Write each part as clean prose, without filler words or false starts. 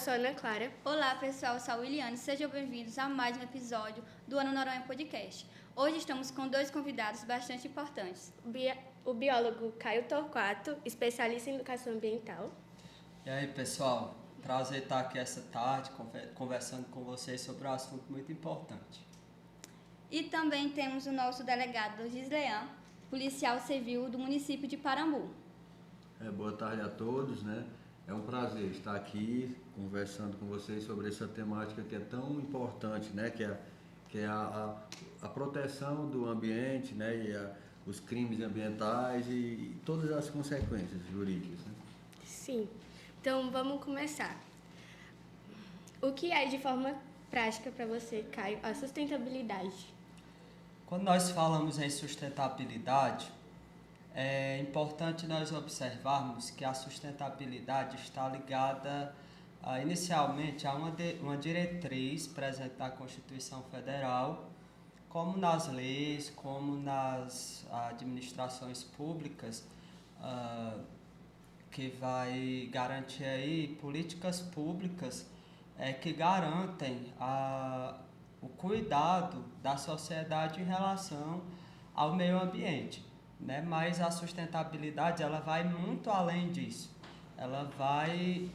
sou a Ana Clara. Olá pessoal, eu sou a Williane, sejam bem-vindos a mais um episódio do Ano Noronha Podcast. Hoje estamos com dois convidados bastante importantes. O biólogo Caio Torquato, especialista em educação ambiental. E aí pessoal, prazer estar aqui essa tarde conversando com vocês sobre um assunto muito importante. E também temos o nosso delegado Gislean, policial civil do município de Parambu. Boa tarde a todos, né? É um prazer estar aqui conversando com vocês sobre essa temática que é tão importante, né? Que é a proteção do ambiente, né? E os crimes ambientais e todas as consequências jurídicas, né? Sim, então vamos começar. O que é de forma prática para você, Caio, a sustentabilidade? Quando nós falamos em sustentabilidade, é importante nós observarmos que a sustentabilidade está ligada inicialmente a uma diretriz presente na Constituição Federal, como nas leis, como nas administrações públicas, que vai garantir aí políticas públicas que garantem o cuidado da sociedade em relação ao meio ambiente. Né? Mas a sustentabilidade ela vai muito além disso. Ela vai,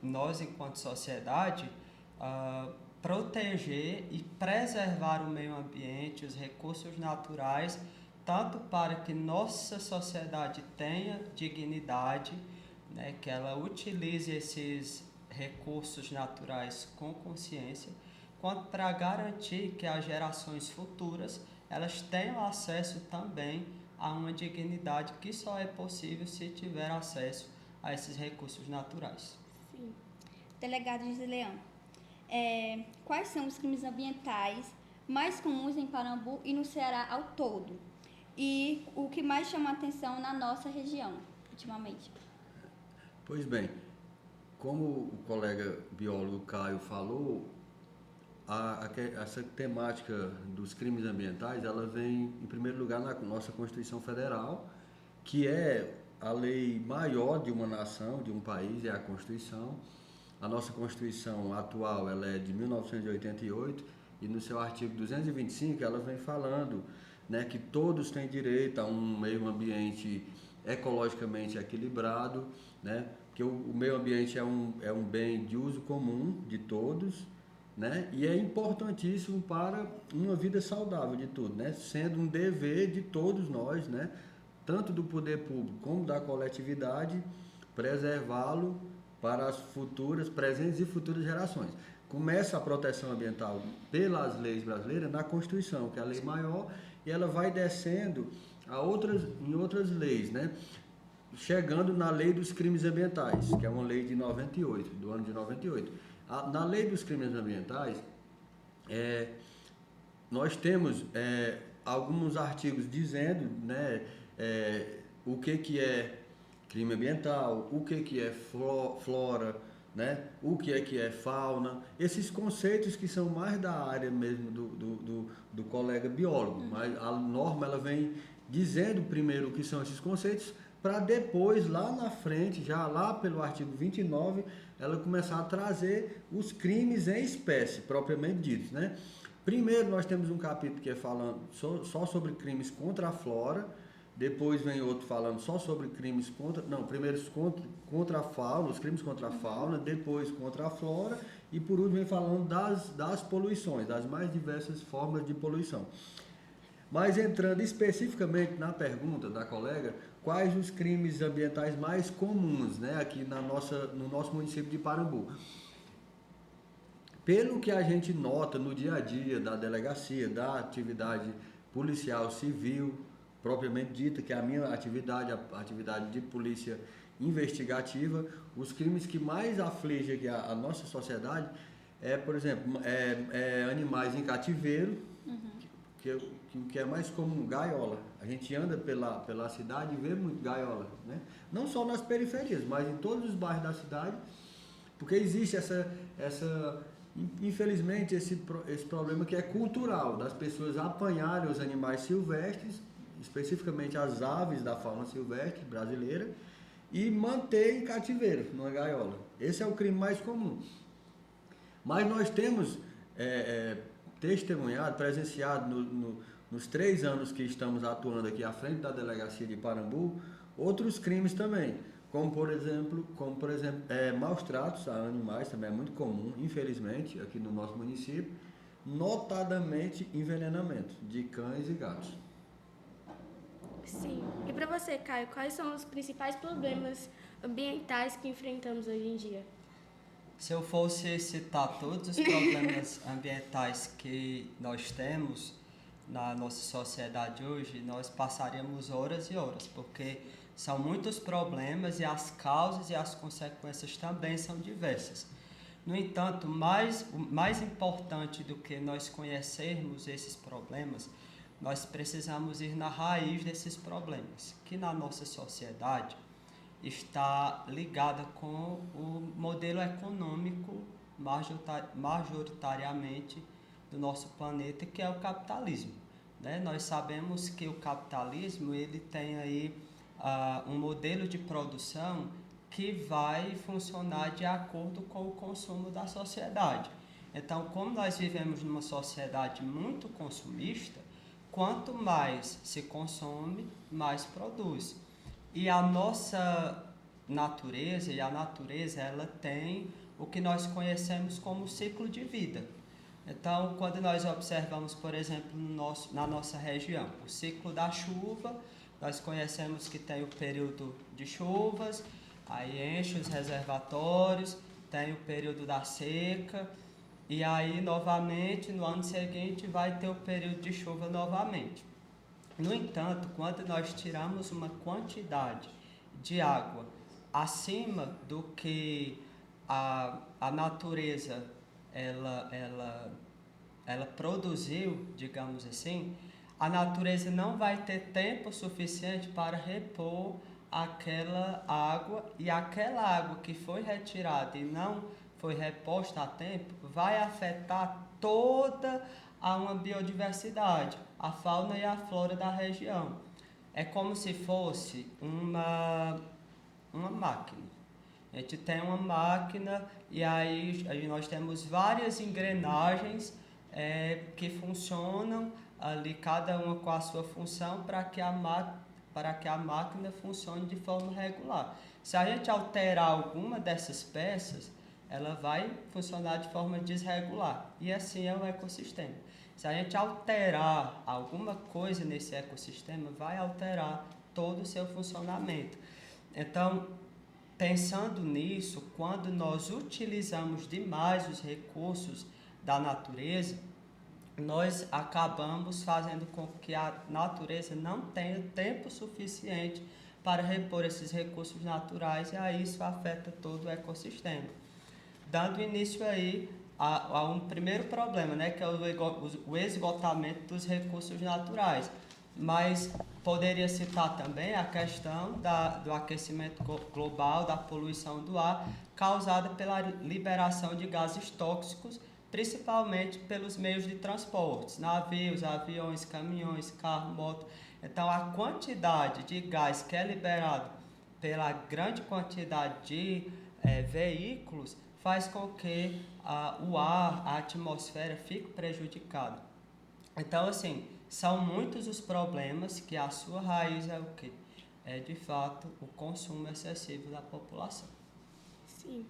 nós enquanto sociedade, proteger e preservar o meio ambiente, os recursos naturais, tanto para que nossa sociedade tenha dignidade, né? Que ela utilize esses recursos naturais com consciência, quanto para garantir que as gerações futuras elas tenham acesso também a uma dignidade que só é possível se tiver acesso a esses recursos naturais. Sim. Delegado Gislean, quais são os crimes ambientais mais comuns em Parambu e no Ceará ao todo? E o que mais chama a atenção na nossa região, ultimamente? Pois bem, como o colega biólogo Caio falou, essa temática dos crimes ambientais, ela vem em primeiro lugar na nossa Constituição Federal, que é a lei maior de uma nação, de um país, é a Constituição. A nossa Constituição atual ela é de 1988 e no seu artigo 225 ela vem falando, né, que todos têm direito a um meio ambiente ecologicamente equilibrado, né, que o meio ambiente é um bem de uso comum de todos, né? E é importantíssimo para uma vida saudável de tudo, né? Sendo um dever de todos nós, né? Tanto do poder público como da coletividade, preservá-lo para as presentes e futuras gerações. Começa a proteção ambiental pelas leis brasileiras na Constituição, que é a lei maior, e ela vai descendo em outras leis, né? Chegando na lei dos crimes ambientais, que é uma lei de 98, do ano de 98. Na lei dos crimes ambientais, nós temos alguns artigos dizendo, né, o que é crime ambiental, o que é flora, né, o que é fauna, esses conceitos que são mais da área mesmo do colega biólogo, mas a norma ela vem dizendo primeiro o que são esses conceitos, para depois, lá na frente, já lá pelo artigo 29, ela começar a trazer os crimes em espécie, propriamente ditos, né? Primeiro, nós temos um capítulo que é falando só sobre crimes contra a flora, depois vem outro falando só sobre crimes primeiro contra a fauna, os crimes contra a fauna, depois contra a flora, e por último vem falando das poluições, das mais diversas formas de poluição. Mas entrando especificamente na pergunta da colega, quais os crimes ambientais mais comuns, né, aqui no nosso município de Parambu? Pelo que a gente nota no dia a dia da delegacia, da atividade policial civil, propriamente dita, que é a minha atividade, a atividade de polícia investigativa, os crimes que mais afligem aqui a nossa sociedade por exemplo, animais em cativeiro, o que é mais comum, gaiola. A gente anda pela cidade e vê muito gaiola, né? Não só nas periferias, mas em todos os bairros da cidade, porque existe infelizmente esse problema que é cultural, das pessoas apanharem os animais silvestres, especificamente as aves da fauna silvestre brasileira, e manter em cativeiro, numa gaiola. Esse é o crime mais comum. Mas nós temos testemunhado, presenciado nos 3 anos que estamos atuando aqui à frente da delegacia de Parambu, outros crimes também, como por exemplo, maus tratos a animais, também é muito comum, infelizmente, aqui no nosso município, notadamente envenenamento de cães e gatos. Sim. E para você, Caio, quais são os principais problemas ambientais que enfrentamos hoje em dia? Se eu fosse citar todos os problemas ambientais que nós temos na nossa sociedade hoje, nós passaríamos horas e horas, porque são muitos problemas e as causas e as consequências também são diversas. No entanto, o mais importante do que nós conhecermos esses problemas, nós precisamos ir na raiz desses problemas, que na nossa sociedade está ligada com o modelo econômico majoritariamente do nosso planeta, que é o capitalismo, né? Nós sabemos que o capitalismo ele tem aí um modelo de produção que vai funcionar de acordo com o consumo da sociedade. Então, como nós vivemos numa sociedade muito consumista, quanto mais se consome, mais produz. E a nossa natureza, ela tem o que nós conhecemos como ciclo de vida. Então, quando nós observamos, por exemplo, na nossa região, o ciclo da chuva, nós conhecemos que tem o período de chuvas, aí enche os reservatórios, tem o período da seca, e aí, novamente, no ano seguinte, vai ter o período de chuva novamente. No entanto, quando nós tiramos uma quantidade de água acima do que a natureza ela produziu, digamos assim, a natureza não vai ter tempo suficiente para repor aquela água, e aquela água que foi retirada e não foi reposta a tempo vai afetar toda uma biodiversidade, a fauna e a flora da região. É como se fosse uma máquina. A gente tem uma máquina e aí nós temos várias engrenagens que funcionam ali, cada uma com a sua função, para que a máquina funcione de forma regular. Se a gente alterar alguma dessas peças, ela vai funcionar de forma desregular. E assim é o ecossistema. Se a gente alterar alguma coisa nesse ecossistema, vai alterar todo o seu funcionamento. Então, pensando nisso, quando nós utilizamos demais os recursos da natureza, nós acabamos fazendo com que a natureza não tenha tempo suficiente para repor esses recursos naturais, e aí isso afeta todo o ecossistema. Dando início aí a um primeiro problema, né, que é o esgotamento dos recursos naturais. Mas poderia citar também a questão do aquecimento global, da poluição do ar, causada pela liberação de gases tóxicos, principalmente pelos meios de transporte, navios, aviões, caminhões, carro, moto. Então, a quantidade de gás que é liberado pela grande quantidade de veículos faz com que o ar, a atmosfera fique prejudicada. Então, assim, são muitos os problemas que a sua raiz é o quê? É, de fato, o consumo excessivo da população. Sim.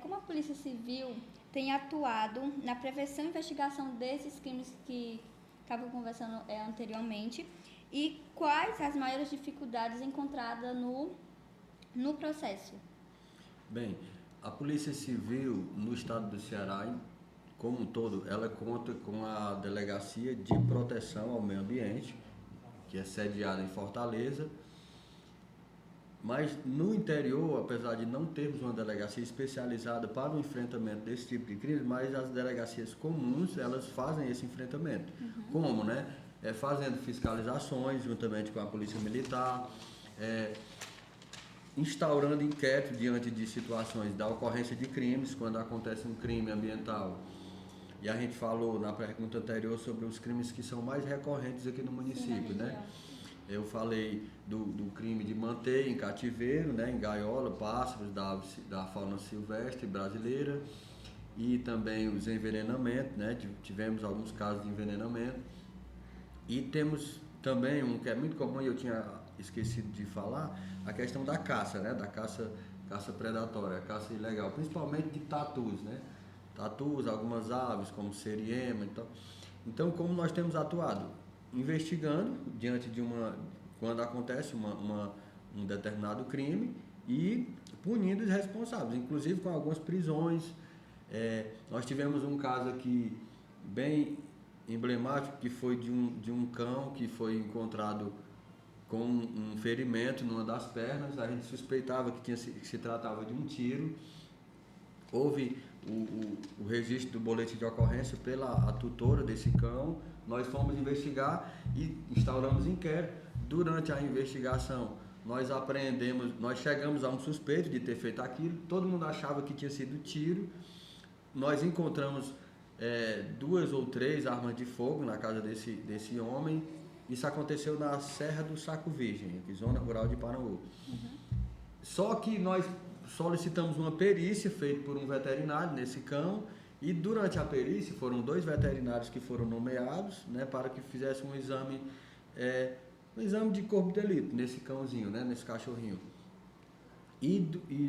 Como a Polícia Civil tem atuado na prevenção e investigação desses crimes que estava conversando anteriormente, e quais as maiores dificuldades encontradas no processo? Bem, a Polícia Civil no estado do Ceará, como um todo, ela conta com a Delegacia de Proteção ao Meio Ambiente, que é sediada em Fortaleza, mas no interior, apesar de não termos uma delegacia especializada para o enfrentamento desse tipo de crime, mas as delegacias comuns, elas fazem esse enfrentamento. Como, né? Fazendo fiscalizações juntamente com a Polícia Militar, instaurando inquérito diante de situações da ocorrência de crimes, quando acontece um crime ambiental. E a gente falou na pergunta anterior sobre os crimes que são mais recorrentes aqui no município, né? Eu falei do crime de manter em cativeiro, né, em gaiola, pássaros da fauna silvestre brasileira, e também os envenenamentos, né, tivemos alguns casos de envenenamento. E temos também um que é muito comum e eu tinha esquecido de falar, a questão da caça, né, da caça predatória, a caça ilegal, principalmente de tatus, né, tatus, algumas aves como seriema e tal. Então, como nós temos atuado? Investigando diante de quando acontece um determinado crime e punindo os responsáveis, inclusive com algumas prisões. Nós tivemos um caso aqui bem emblemático que foi de um cão que foi encontrado com um ferimento numa das pernas. A gente suspeitava que se tratava de um tiro. Houve o registro do boletim de ocorrência a tutora desse cão. Nós fomos investigar e instauramos inquérito. Durante a investigação, nós chegamos a um suspeito de ter feito aquilo. Todo mundo achava que tinha sido tiro. Nós encontramos 2 ou 3 armas de fogo na casa desse homem. Isso aconteceu na Serra do Saco Virgem, aqui, zona rural de Parambu. Só que nós solicitamos uma perícia feita por um veterinário nesse cão, e durante a perícia foram 2 veterinários que foram nomeados, né, para que fizessem um exame de corpo de delito nesse cãozinho, né, nesse cachorrinho. E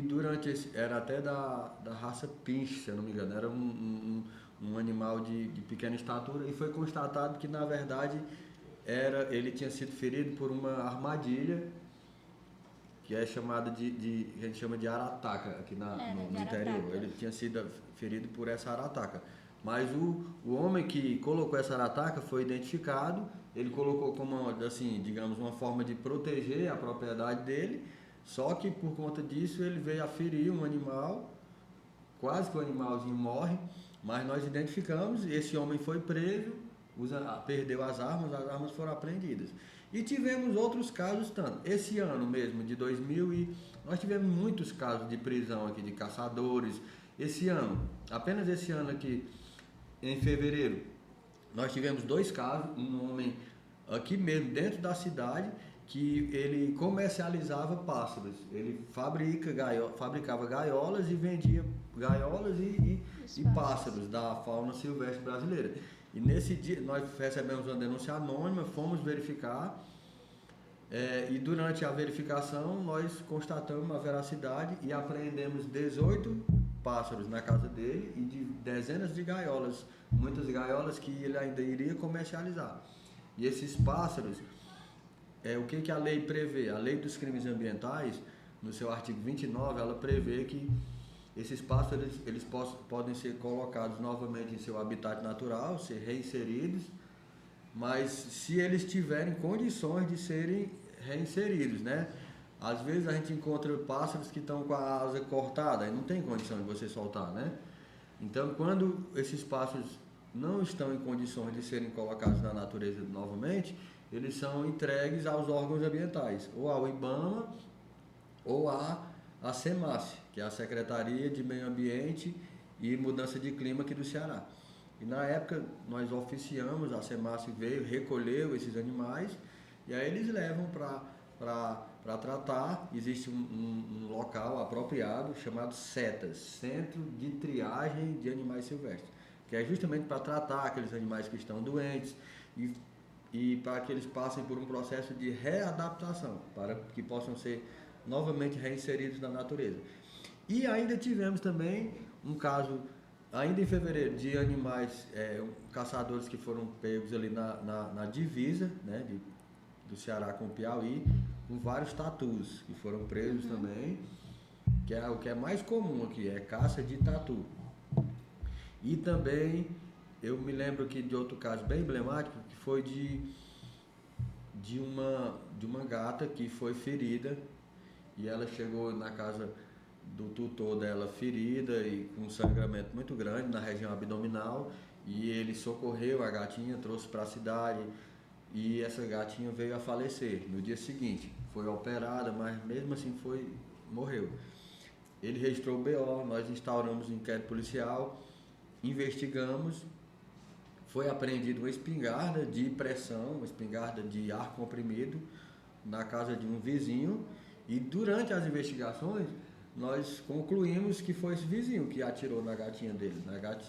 durante era até da raça Pinche, se eu não me engano, era um animal de pequena estatura, e foi constatado que na verdade ele tinha sido ferido por uma armadilha que é chamada a gente chama de arataca aqui no interior. Ele tinha sido ferido por essa arataca. Mas o homem que colocou essa arataca foi identificado. Ele colocou como, assim, digamos, uma forma de proteger a propriedade dele. Só que por conta disso ele veio a ferir um animal, quase que o animalzinho morre. Mas nós identificamos, esse homem foi preso, perdeu as armas foram apreendidas. E tivemos outros casos tanto. Esse ano mesmo, de 2000, nós tivemos muitos casos de prisão aqui de caçadores. Apenas esse ano aqui, em fevereiro, nós tivemos 2 casos, um homem aqui mesmo dentro da cidade, que ele comercializava pássaros. Ele fabricava gaiolas e vendia gaiolas e pássaros da fauna silvestre brasileira. E nesse dia nós recebemos uma denúncia anônima, fomos verificar, e durante a verificação nós constatamos a veracidade e apreendemos 18 pássaros na casa dele e de dezenas de gaiolas, muitas gaiolas que ele ainda iria comercializar. E esses pássaros, o que a lei prevê? A lei dos crimes ambientais, no seu artigo 29, ela prevê que esses pássaros eles podem ser colocados novamente em seu habitat natural, ser reinseridos, mas se eles tiverem condições de serem reinseridos, né? Às vezes a gente encontra pássaros que estão com a asa cortada e não tem condição de você soltar, né? Então, quando esses pássaros não estão em condições de serem colocados na natureza novamente, eles são entregues aos órgãos ambientais, ou ao IBAMA ou à SEMASSE, que é a Secretaria de Meio Ambiente e Mudança de Clima aqui do Ceará. E na época nós oficiamos, a SEMASSE veio, recolheu esses animais e aí eles levam para tratar. Existe um local apropriado chamado CETAS, Centro de Triagem de Animais Silvestres, que é justamente para tratar aqueles animais que estão doentes e para que eles passem por um processo de readaptação, para que possam ser novamente reinseridos na natureza. E ainda tivemos também um caso, ainda em fevereiro, de animais, caçadores que foram pegos ali na divisa, né, do Ceará com o Piauí, com vários tatus, que foram presos também, que é o que é mais comum aqui, é caça de tatu. E também, eu me lembro aqui de outro caso bem emblemático, que foi de uma gata que foi ferida, e ela chegou na casa do tutor dela ferida e com um sangramento muito grande na região abdominal, e ele socorreu a gatinha, trouxe para a cidade, e essa gatinha veio a falecer no dia seguinte. Foi operada, mas mesmo assim morreu. Ele registrou o BO, nós instauramos um inquérito policial, investigamos, foi apreendida uma espingarda de pressão, uma espingarda de ar comprimido, na casa de um vizinho e durante as investigações nós concluímos que foi esse vizinho que atirou na gatinha dele,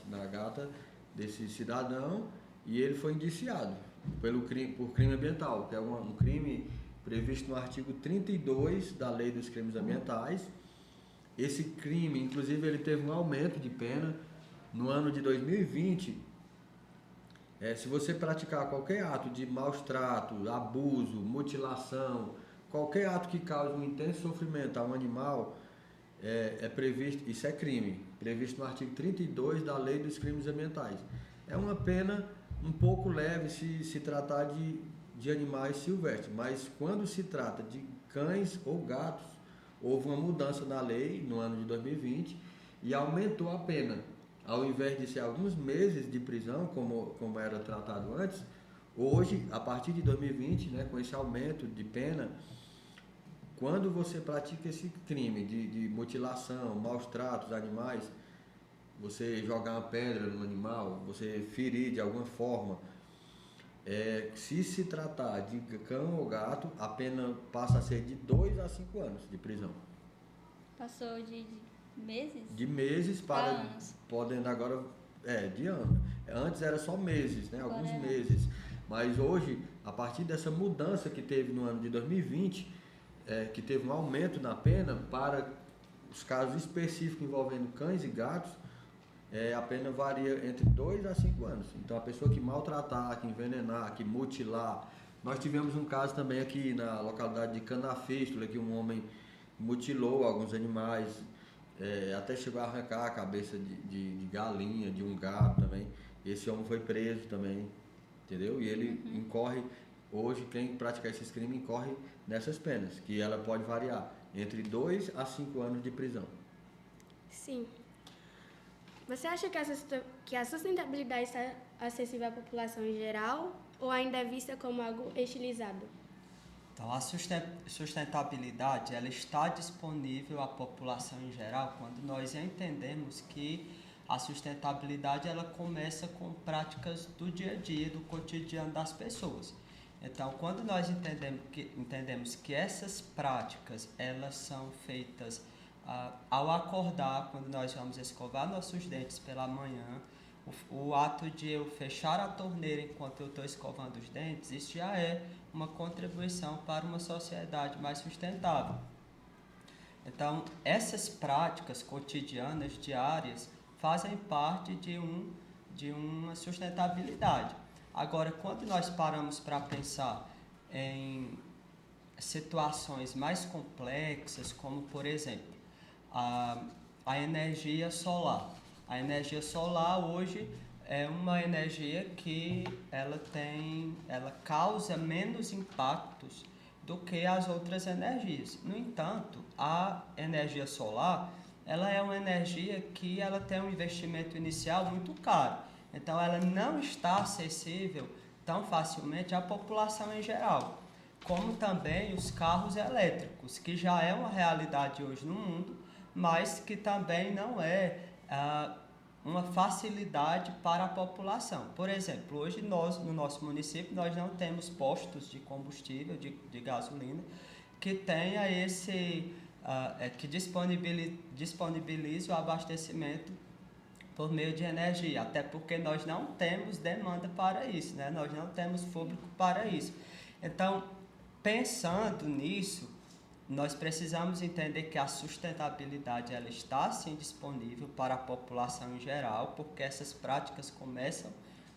na gata desse cidadão, e ele foi indiciado por crime ambiental, que é um crime previsto no artigo 32 da Lei dos Crimes Ambientais. Esse crime, inclusive, ele teve um aumento de pena no ano de 2020. Se você praticar qualquer ato de maus trato, abuso, mutilação, qualquer ato que cause um intenso sofrimento a um animal, é previsto, isso é crime, previsto no artigo 32 da Lei dos Crimes Ambientais. É uma pena um pouco leve se tratar de animais silvestres, mas quando se trata de cães ou gatos, houve uma mudança na lei no ano de 2020 e aumentou a pena. Ao invés de ser alguns meses de prisão, como era tratado antes, hoje, a partir de 2020, né, com esse aumento de pena, quando você pratica esse crime de mutilação, maus tratos a animais, você jogar uma pedra no animal, você ferir de alguma forma, se tratar de cão ou gato, a pena passa a ser de 2 a 5 anos de prisão. Passou de meses? De meses para anos. Podendo agora de ano. Antes era só meses, né? Alguns meses. Mas hoje, a partir dessa mudança que teve no ano de 2020, que teve um aumento na pena para os casos específicos envolvendo cães e gatos, a pena varia entre 2 a 5 anos. Então, a pessoa que maltratar, que envenenar, que mutilar. Nós tivemos um caso também aqui na localidade de Canafístula, que um homem mutilou alguns animais, até chegou a arrancar a cabeça de galinha, de um gato também. Esse homem foi preso também, entendeu? E ele incorre, hoje quem pratica esses crimes incorre nessas penas, que ela pode variar entre 2 a 5 anos de prisão. Sim. Você acha que a sustentabilidade está acessível à população em geral ou ainda é vista como algo estilizado? Então, a sustentabilidade ela está disponível à população em geral quando nós entendemos que a sustentabilidade ela começa com práticas do dia a dia, do cotidiano das pessoas. Então, quando nós entendemos que essas práticas elas são feitas ao acordar, quando nós vamos escovar nossos dentes pela manhã, o ato de eu fechar a torneira enquanto eu estou escovando os dentes, isso já é uma contribuição para uma sociedade mais sustentável. Então, essas práticas cotidianas, diárias, fazem parte de uma sustentabilidade. Agora, quando nós paramos para pensar em situações mais complexas, como, por exemplo, a energia solar. A energia solar hoje é uma energia que ela causa menos impactos do que as outras energias. No entanto, a energia solar ela é uma energia que ela tem um investimento inicial muito caro. Então, ela não está acessível tão facilmente à população em geral, como também os carros elétricos, que já é uma realidade hoje no mundo, mas que também não é uma facilidade para a população. Por exemplo, hoje nós, no nosso município, nós não temos postos de combustível, de gasolina, que tenha que disponibilize o abastecimento por meio de energia, até porque nós não temos demanda para isso, né? Nós não temos público para isso. Então, pensando nisso, nós precisamos entender que a sustentabilidade ela está sim disponível para a população em geral, porque essas práticas começam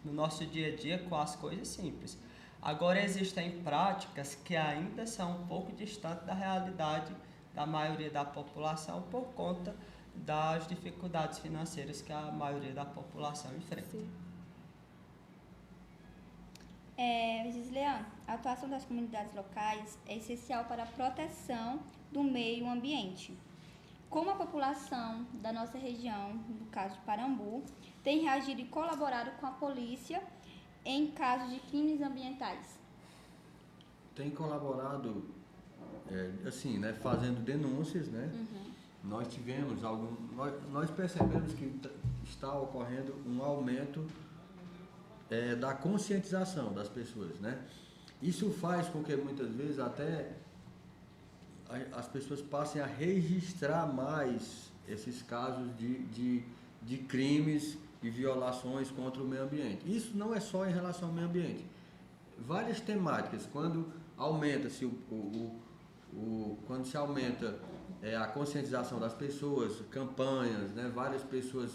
no nosso dia a dia com as coisas simples. Agora, existem práticas que ainda são um pouco distantes da realidade da maioria da população por conta das dificuldades financeiras que a maioria da população enfrenta. Sim. Gisleane, a atuação das comunidades locais é essencial para a proteção do meio ambiente. Como a população da nossa região, no caso de Parambu, tem reagido e colaborado com a polícia em casos de crimes ambientais? Tem colaborado, assim, né, fazendo denúncias, né? Nós tivemos nós percebemos que está ocorrendo um aumento da conscientização das pessoas, né? Isso faz com que muitas vezes até as pessoas passem a registrar mais esses casos de crimes e violações contra o meio ambiente. Isso não é só em relação ao meio ambiente. Várias temáticas, quando aumenta-se quando se aumenta a conscientização das pessoas, campanhas, né, várias pessoas,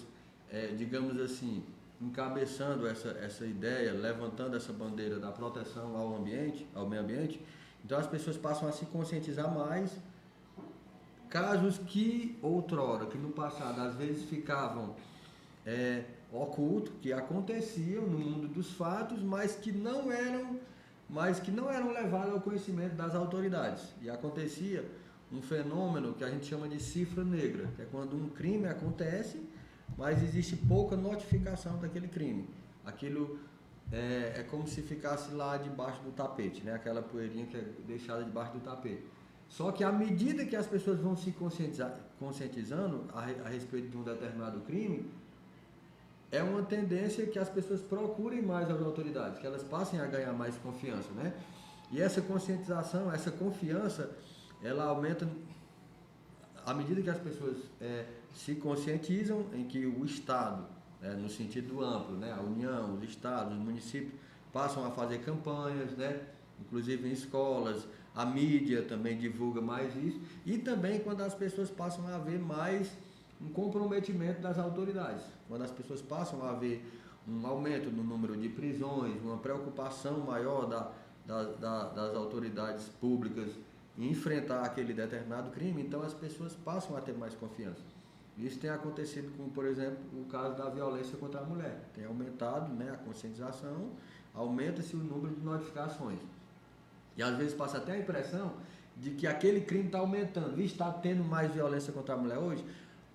digamos assim, encabeçando essa ideia, levantando essa bandeira da proteção ao ambiente, ao meio ambiente, então as pessoas passam a se conscientizar mais. Casos que outrora, que no passado às vezes ficavam ocultos, que aconteciam no mundo dos fatos, mas que não eram levados ao conhecimento das autoridades. E acontecia um fenômeno que a gente chama de cifra negra, que é quando um crime acontece, mas existe pouca notificação daquele crime. Aquilo é como se ficasse lá debaixo do tapete, né? Aquela poeirinha que é deixada debaixo do tapete. Só que à medida que as pessoas vão se conscientizando a respeito de um determinado crime, é uma tendência que as pessoas procurem mais as autoridades, que elas passem a ganhar mais confiança, né? E essa conscientização, essa confiança, ela aumenta à medida que as pessoas se conscientizam em que o Estado, no sentido amplo, né? A União, os Estados, os municípios passam a fazer campanhas, né? Inclusive em escolas, a mídia também divulga mais isso, e também quando as pessoas passam a ver mais um comprometimento das autoridades, quando as pessoas passam a ver um aumento no número de prisões, uma preocupação maior das autoridades públicas em enfrentar aquele determinado crime, então as pessoas passam a ter mais confiança. Isso tem acontecido com, por exemplo, o caso da violência contra a mulher. Tem aumentado, né, a conscientização, aumenta-se o número de notificações. E às vezes passa até a impressão de que aquele crime está aumentando. Está tendo mais violência contra a mulher hoje?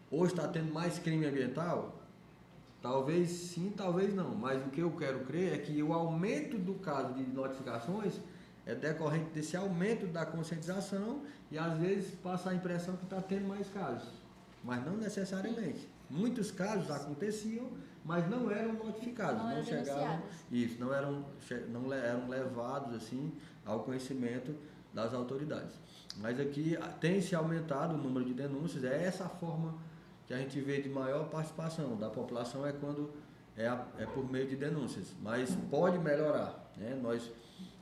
Hoje está tendo mais crime ambiental? Talvez sim, talvez não. Mas o que eu quero crer é que o aumento do caso de notificações é decorrente desse aumento da conscientização e às vezes passa a impressão que está tendo mais casos. Mas não necessariamente. Muitos casos aconteciam, mas não eram notificados, não chegavam, isso, não eram levados assim ao conhecimento das autoridades. Mas aqui tem se aumentado o número de denúncias, é essa forma que a gente vê de maior participação da população, é quando é por meio de denúncias, mas pode melhorar, né? Nós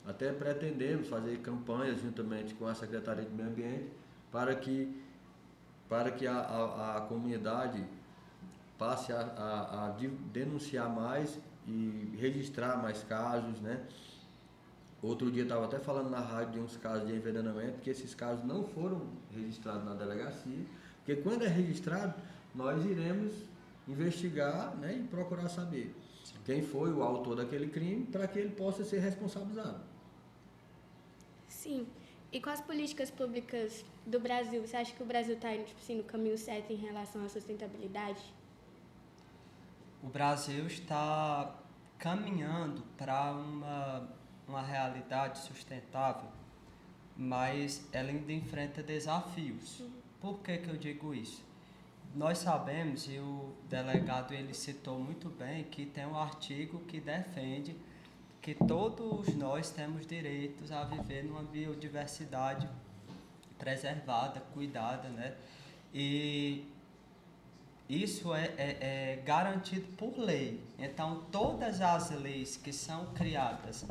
até pretendemos fazer campanhas juntamente com a Secretaria de Meio Ambiente para que a comunidade passe a denunciar mais e registrar mais casos, né? Outro dia estava até falando na rádio de uns casos de envenenamento, que esses casos não foram registrados na delegacia, porque quando é registrado, nós iremos investigar, né, e procurar saber quem foi o autor daquele crime para que ele possa ser responsabilizado. Sim. E com as políticas públicas do Brasil, você acha que o Brasil está indo, tipo assim, no caminho certo em relação à sustentabilidade? O Brasil está caminhando para uma realidade sustentável, mas ela ainda enfrenta desafios. Por que eu digo isso? Nós sabemos, e o delegado ele citou muito bem, que tem um artigo que defende que todos nós temos direitos a viver numa biodiversidade preservada, cuidada, né? E isso é garantido por lei. Então, todas as leis que são criadas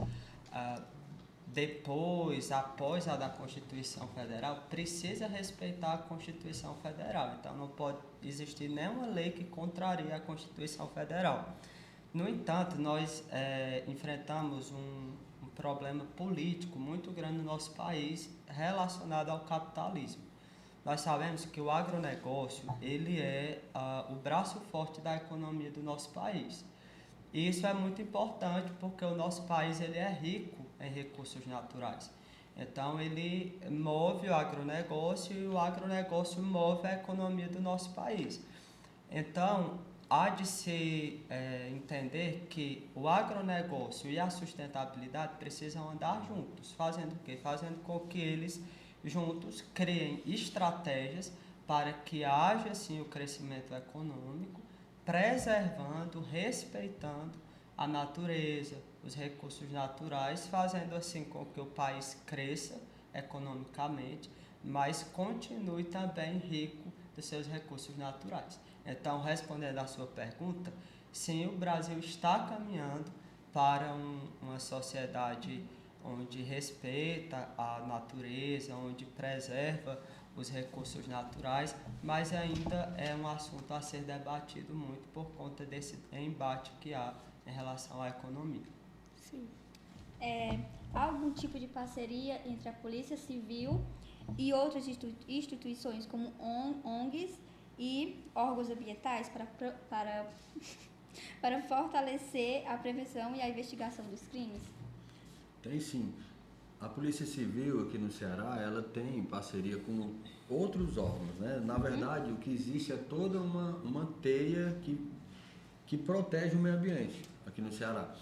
após a da Constituição Federal, precisa respeitar a Constituição Federal. Então, não pode existir nenhuma lei que contrarie a Constituição Federal. No entanto, nós enfrentamos um problema político muito grande no nosso país relacionado ao capitalismo. Nós sabemos que o agronegócio ele é o braço forte da economia do nosso país. E isso é muito importante porque o nosso país ele é rico em recursos naturais. Então, ele move o agronegócio e o agronegócio move a economia do nosso país. Então, há de se entender que o agronegócio e a sustentabilidade precisam andar juntos. Fazendo o quê? Fazendo com que eles juntos criem estratégias para que haja assim o crescimento econômico, preservando, respeitando a natureza, os recursos naturais, fazendo assim com que o país cresça economicamente, mas continue também rico dos seus recursos naturais. Então, respondendo à sua pergunta, sim, o Brasil está caminhando para uma sociedade onde respeita a natureza, onde preserva os recursos naturais, mas ainda é um assunto a ser debatido muito por conta desse embate que há em relação à economia. Sim. Há algum tipo de parceria entre a Polícia Civil e outras instituições como ONGs e órgãos ambientais para fortalecer a prevenção e a investigação dos crimes? Tem sim. A Polícia Civil aqui no Ceará, ela tem parceria com outros órgãos, né? Na verdade, o que existe é toda uma teia que protege o meio ambiente aqui no Ceará.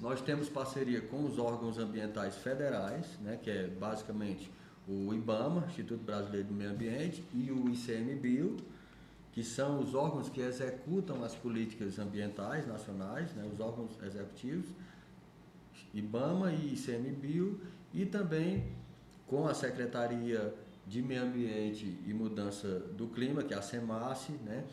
Nós temos parceria com os órgãos ambientais federais, né? Que é basicamente o IBAMA, Instituto Brasileiro do Meio Ambiente, e o ICMBio, que são os órgãos que executam as políticas ambientais nacionais, né? Os órgãos executivos, IBAMA e ICMBio, e também com a Secretaria de Meio Ambiente e Mudança do Clima, que é a SEMASSE, né?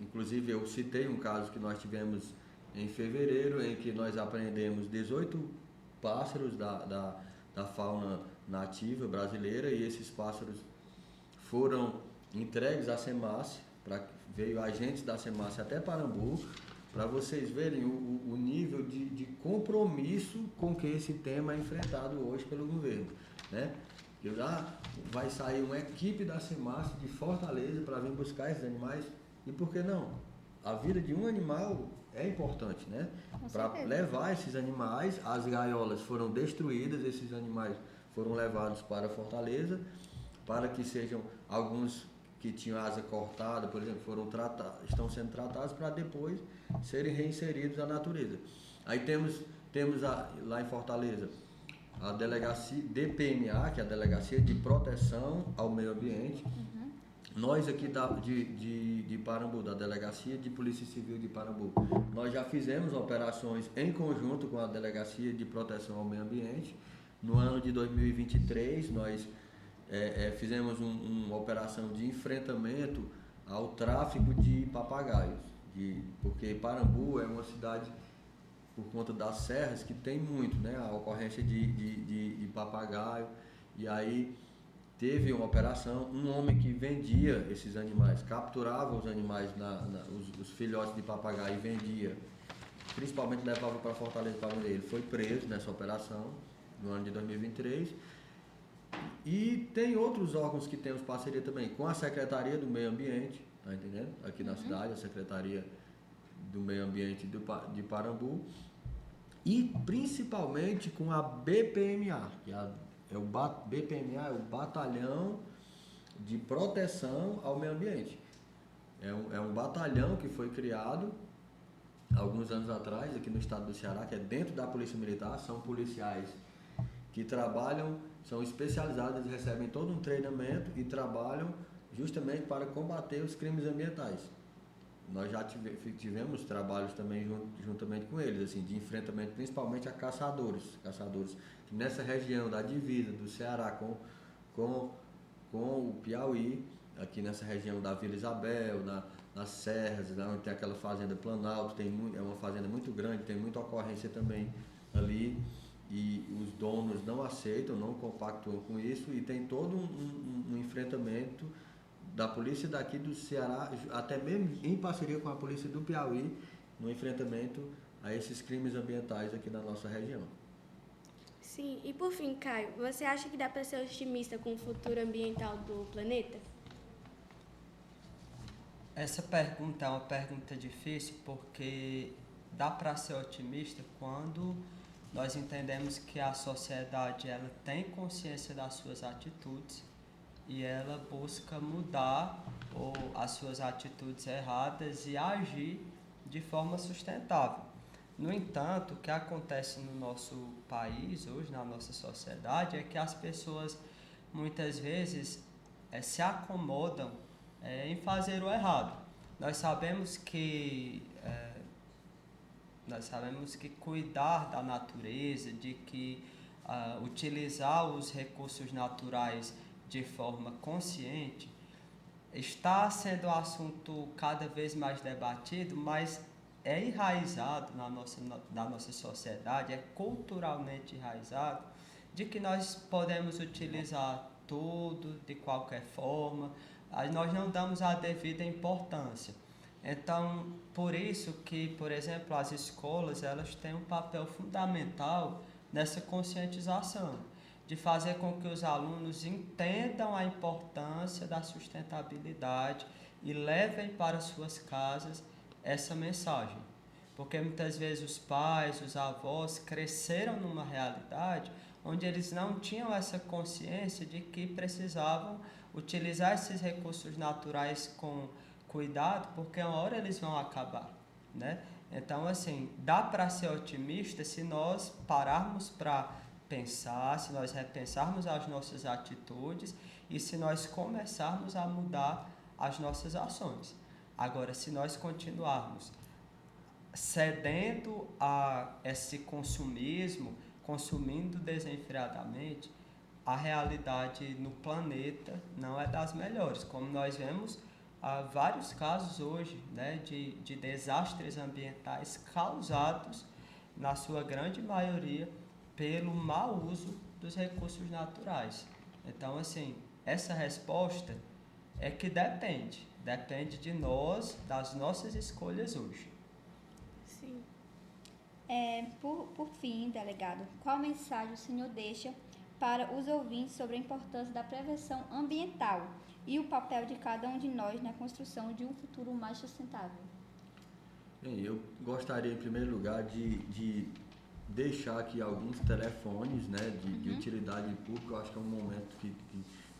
Inclusive eu citei um caso que nós tivemos em fevereiro, em que nós apreendemos 18 pássaros da fauna nativa brasileira, e esses pássaros foram entregues à SEMASSE, veio agentes da SEMASSE até Parambu, para vocês verem o nível de compromisso com que esse tema é enfrentado hoje pelo governo, né? Que lá vai sair uma equipe da SEMASSE de Fortaleza para vir buscar esses animais, e por que não? A vida de um animal é importante, né? Para levar esses animais, as gaiolas foram destruídas, esses animais foram levados para Fortaleza, para que sejam alguns que tinham asa cortada, por exemplo, estão sendo tratados para depois serem reinseridos à natureza. Aí temos lá em Fortaleza a delegacia DPMA, que é a Delegacia de Proteção ao Meio Ambiente. Nós aqui de Parambu, da Delegacia de Polícia Civil de Parambu, nós já fizemos operações em conjunto com a Delegacia de Proteção ao Meio Ambiente. No ano de 2023, nós fizemos uma operação de enfrentamento ao tráfico de papagaios, porque Parambu é uma cidade, por conta das serras, que tem muito, né, a ocorrência de papagaio. E aí teve uma operação, um homem que vendia esses animais, capturava os animais, os filhotes de papagaio, e vendia, principalmente levava para Fortaleza para vender. Ele foi preso nessa operação no ano de 2023. E tem outros órgãos que temos parceria também com a Secretaria do Meio Ambiente, tá entendendo? Aqui na cidade, a Secretaria do Meio Ambiente de Parambu, e principalmente com a BPMA, que BPMA é o Batalhão de Proteção ao Meio Ambiente. É um batalhão que foi criado alguns anos atrás aqui no estado do Ceará, que é dentro da Polícia Militar. São policiais que trabalham, são especializados, eles recebem todo um treinamento e trabalham justamente para combater os crimes ambientais. Nós já tivemos trabalhos também juntamente com eles, assim, de enfrentamento principalmente a caçadores que nessa região da divisa do Ceará com o Piauí, aqui nessa região da Vila Isabel, nas serras, lá onde tem aquela fazenda Planalto, é uma fazenda muito grande, tem muita ocorrência também ali, e os donos não aceitam, não compactuam com isso, e tem todo um enfrentamento da polícia daqui do Ceará, até mesmo em parceria com a polícia do Piauí, no enfrentamento a esses crimes ambientais aqui na nossa região. Sim, e por fim, Caio, você acha que dá para ser otimista com o futuro ambiental do planeta? Essa pergunta é uma pergunta difícil, porque dá para ser otimista quando nós entendemos que a sociedade ela tem consciência das suas atitudes e ela busca mudar as suas atitudes erradas e agir de forma sustentável. No entanto, o que acontece no nosso país hoje, na nossa sociedade, é que as pessoas muitas vezes se acomodam em fazer o errado. Nós sabemos que Nós sabemos que cuidar da natureza, de que utilizar os recursos naturais de forma consciente, está sendo um assunto cada vez mais debatido, mas é enraizado na nossa sociedade, é culturalmente enraizado, de que nós podemos utilizar tudo de qualquer forma, nós não damos a devida importância. Então, por isso que, por exemplo, as escolas, elas têm um papel fundamental nessa conscientização, de fazer com que os alunos entendam a importância da sustentabilidade e levem para suas casas essa mensagem. Porque muitas vezes os pais, os avós cresceram numa realidade onde eles não tinham essa consciência de que precisavam utilizar esses recursos naturais com cuidado, porque uma hora eles vão acabar, né? Então, assim, dá para ser otimista se nós pararmos para pensar, se nós repensarmos as nossas atitudes e se nós começarmos a mudar as nossas ações. Agora, se nós continuarmos cedendo a esse consumismo, consumindo desenfreadamente, a realidade no planeta não é das melhores. Como nós vemos, há vários casos hoje, né, de desastres ambientais causados, na sua grande maioria, pelo mau uso dos recursos naturais. Então, assim, essa resposta é que depende de nós, das nossas escolhas hoje. Sim. Por fim, delegado, qual mensagem o senhor deixa para os ouvintes sobre a importância da prevenção ambiental e o papel de cada um de nós na construção de um futuro mais sustentável? Bem, eu gostaria, em primeiro lugar, de deixar aqui alguns telefones, né, de utilidade pública. Eu acho que é um momento que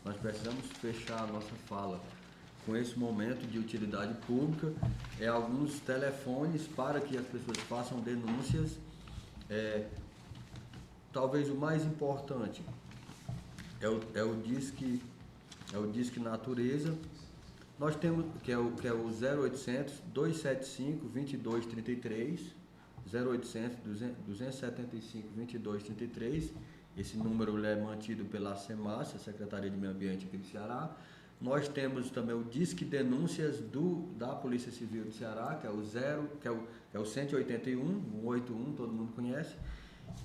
nós precisamos fechar a nossa fala com esse momento de utilidade pública. Alguns telefones para que as pessoas façam denúncias. Talvez o mais importante é o Disque Natureza. Nós temos que é o 0800 275 2233, 0800 275 2233. Esse número é mantido pela SEMAS, a Secretaria de Meio Ambiente aqui do Ceará. Nós temos também o Disque Denúncias da Polícia Civil do Ceará, que é o 181, 181, todo mundo conhece.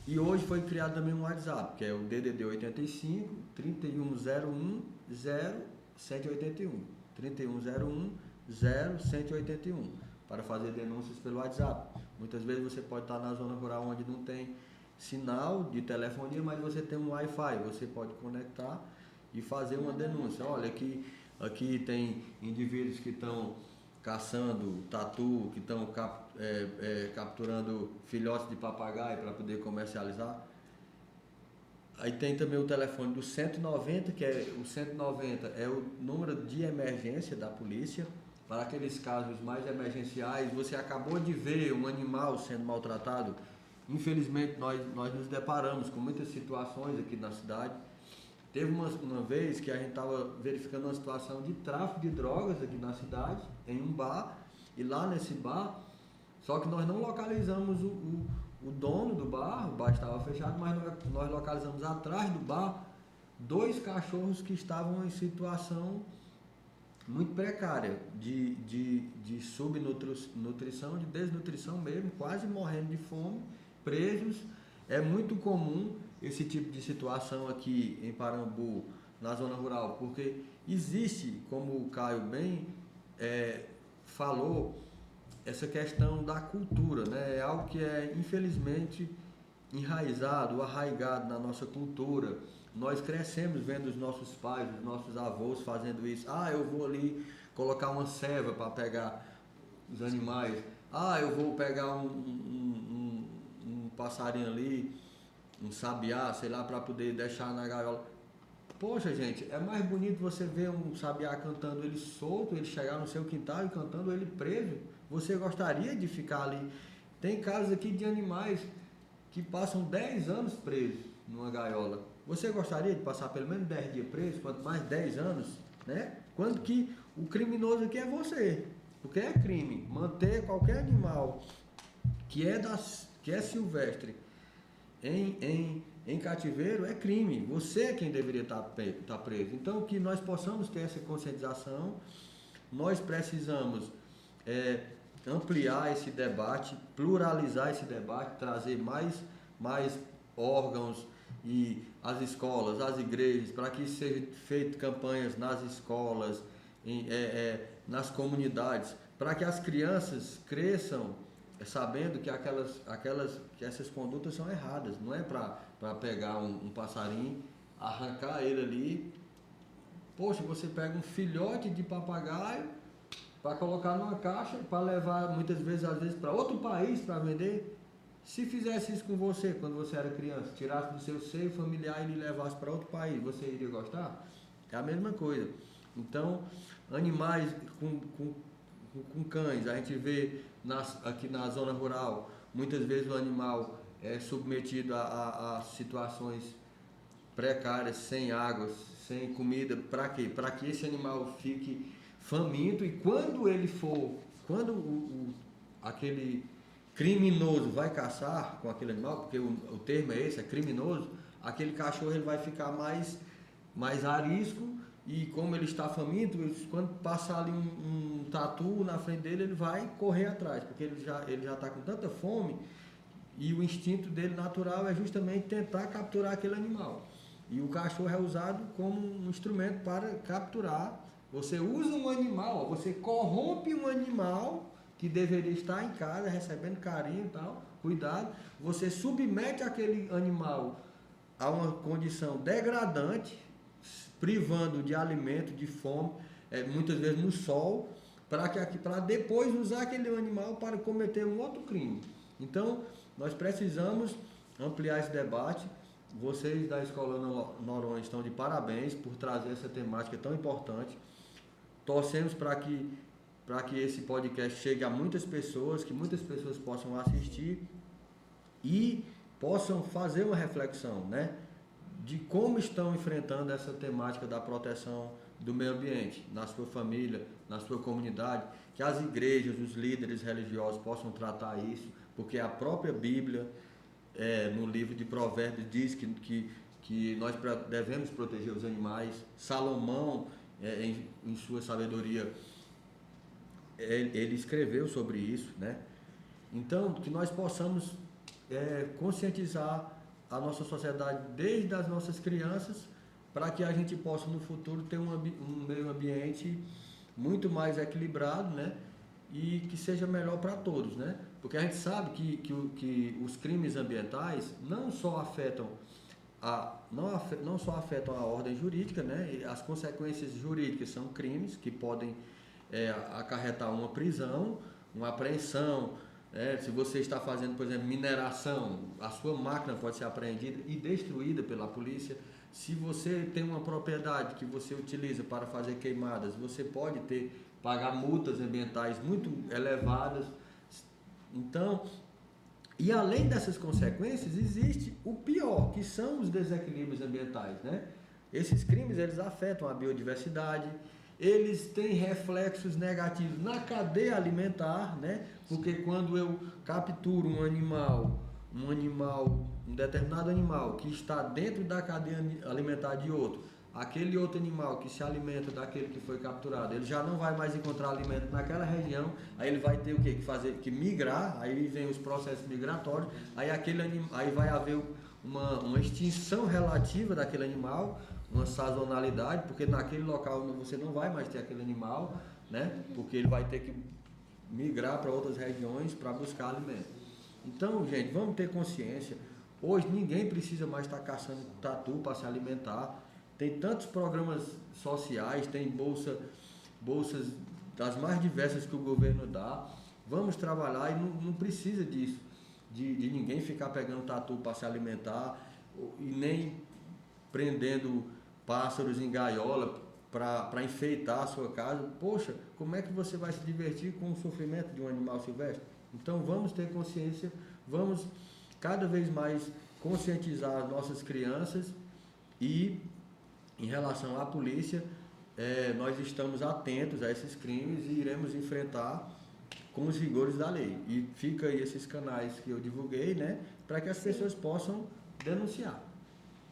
E hoje foi criado também um WhatsApp, que é o DDD 85 3101 0181, 3101 0181, para fazer denúncias pelo WhatsApp. Muitas vezes você pode estar na zona rural onde não tem sinal de telefonia, mas você tem um Wi-Fi, você pode conectar e fazer uma denúncia. Olha, aqui tem indivíduos que estão caçando tatu, que estão capturando filhotes de papagaio para poder comercializar. Aí tem também o telefone do 190, que o 190 é o número de emergência da polícia, para aqueles casos mais emergenciais. Você acabou de ver um animal sendo maltratado. Infelizmente, nós nos deparamos com muitas situações aqui na cidade. Teve uma vez que a gente estava verificando uma situação de tráfico de drogas aqui na cidade, em um bar, e lá nesse bar, só que nós não localizamos o dono do bar, o bar estava fechado, mas nós localizamos atrás do bar 2 cachorros que estavam em situação muito precária, de subnutrição, de desnutrição mesmo, quase morrendo de fome, presos. É muito comum esse tipo de situação aqui em Parambu, na zona rural, porque existe, como o Caio bem falou, essa questão da cultura, né? É algo que é infelizmente enraizado, arraigado na nossa cultura. Nós crescemos vendo os nossos pais, os nossos avós fazendo isso. Eu vou ali colocar uma ceva para pegar os animais. Eu vou pegar um passarinho ali, um sabiá, sei lá, para poder deixar na gaiola. Poxa, gente, é mais bonito você ver um sabiá cantando ele solto, ele chegar no seu quintal e cantando ele preso. Você gostaria de ficar ali? Tem casos aqui de animais que passam 10 anos presos numa gaiola. Você gostaria de passar pelo menos 10 dias preso, quanto mais 10 anos, né? Quando que o criminoso aqui é você, porque é crime manter qualquer animal que é silvestre em cativeiro é crime. Você é quem deveria estar preso. Então, que nós possamos ter essa conscientização, nós precisamos ampliar esse debate, pluralizar esse debate, trazer mais órgãos e as escolas, as igrejas, para que sejam feitas campanhas nas escolas, nas comunidades, para que as crianças cresçam sabendo que essas condutas são erradas. Não é para pegar um passarinho, arrancar ele ali. Poxa, você pega um filhote de papagaio para colocar numa caixa, para levar muitas vezes, às vezes, para outro país para vender. Se fizesse isso com você quando você era criança, tirasse do seu seio familiar e lhe levasse para outro país, você iria gostar? É a mesma coisa. Então, animais com cães, a gente vê aqui na zona rural, muitas vezes o animal é submetido a situações precárias, sem água, sem comida. Para quê? Para que esse animal fique faminto, e quando aquele criminoso vai caçar com aquele animal, porque o termo é esse, é criminoso, aquele cachorro ele vai ficar mais arisco, e como ele está faminto, quando passar ali um tatu na frente dele, ele vai correr atrás, porque ele já está com tanta fome, e o instinto dele natural é justamente tentar capturar aquele animal. E o cachorro é usado como um instrumento para capturar. Você usa um animal, você corrompe um animal que deveria estar em casa recebendo carinho e tal, cuidado, você submete aquele animal a uma condição degradante, privando de alimento, de fome, muitas vezes no sol, para depois usar aquele animal para cometer um outro crime. Então, nós precisamos ampliar esse debate. Vocês da Escola Noronha estão de parabéns por trazer essa temática tão importante. Torcemos para que esse podcast chegue a muitas pessoas, que muitas pessoas possam assistir e possam fazer uma reflexão, né, de como estão enfrentando essa temática da proteção do meio ambiente, na sua família, na sua comunidade, que as igrejas, os líderes religiosos possam tratar isso, porque a própria Bíblia, no livro de Provérbios, diz que nós devemos proteger os animais. Salomão, em sua sabedoria, ele escreveu sobre isso, né? Então, que nós possamos conscientizar a nossa sociedade desde as nossas crianças, para que a gente possa no futuro ter um meio ambiente muito mais equilibrado, né? E que seja melhor para todos, né? Porque a gente sabe que os crimes ambientais não só afetam não só afetam a ordem jurídica, né? E as consequências jurídicas são crimes que podem acarretar uma prisão, uma apreensão. Se você está fazendo, por exemplo, mineração, a sua máquina pode ser apreendida e destruída pela polícia. Se você tem uma propriedade que você utiliza para fazer queimadas, você pode pagar multas ambientais muito elevadas. Então, e além dessas consequências, existe o pior, que são os desequilíbrios ambientais, né? Esses crimes, eles afetam a biodiversidade, eles têm reflexos negativos na cadeia alimentar, né? Porque quando eu capturo um determinado animal que está dentro da cadeia alimentar de outro, aquele outro animal que se alimenta daquele que foi capturado, ele já não vai mais encontrar alimento naquela região, aí ele vai ter o quê? Que migrar, aí vem os processos migratórios, aí vai haver uma extinção relativa daquele animal, uma sazonalidade, porque naquele local você não vai mais ter aquele animal, né? Porque ele vai ter que migrar para outras regiões para buscar alimento. Então, gente, vamos ter consciência. Hoje ninguém precisa mais estar caçando tatu para se alimentar. Tem tantos programas sociais, tem bolsas das mais diversas que o governo dá. Vamos trabalhar e não precisa disso, de ninguém ficar pegando tatu para se alimentar e nem prendendo pássaros em gaiola para enfeitar a sua casa. Poxa, como é que você vai se divertir com o sofrimento de um animal silvestre? Então vamos ter consciência, vamos cada vez mais conscientizar as nossas crianças. E em relação à polícia, nós estamos atentos a esses crimes e iremos enfrentar com os rigores da lei. E fica aí esses canais que eu divulguei, né, para que as pessoas possam denunciar.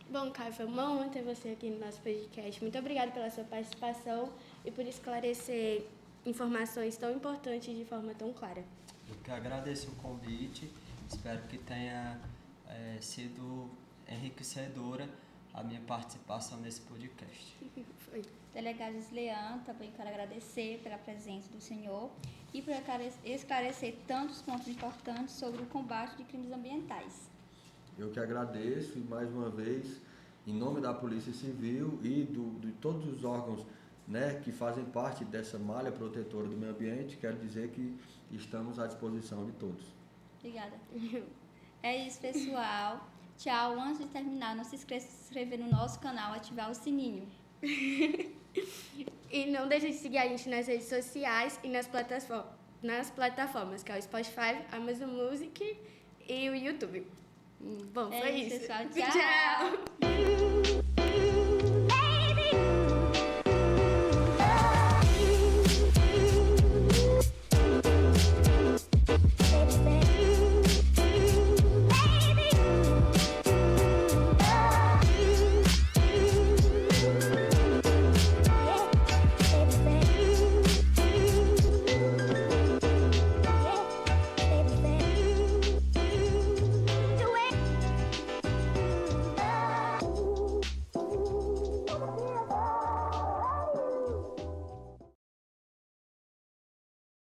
Bom, Caio, foi uma honra ter você aqui no nosso podcast. Muito obrigada pela sua participação e por esclarecer informações tão importantes de forma tão clara. Eu que agradeço o convite, espero que tenha sido enriquecedora a minha participação nesse podcast. Foi. Delegado Gislean, também quero agradecer pela presença do senhor e por esclarecer tantos pontos importantes sobre o combate de crimes ambientais. Eu que agradeço e, mais uma vez, em nome da Polícia Civil e de todos os órgãos, né, que fazem parte dessa malha protetora do meio ambiente, quero dizer que estamos à disposição de todos. Obrigada. É isso, pessoal. Tchau. Antes de terminar, não se esqueça de se inscrever no nosso canal, ativar o sininho. E não deixe de seguir a gente nas redes sociais e nas plataformas, que é o Spotify, Amazon Music e o YouTube. Bom, foi isso. Pessoal. Tchau. Tchau.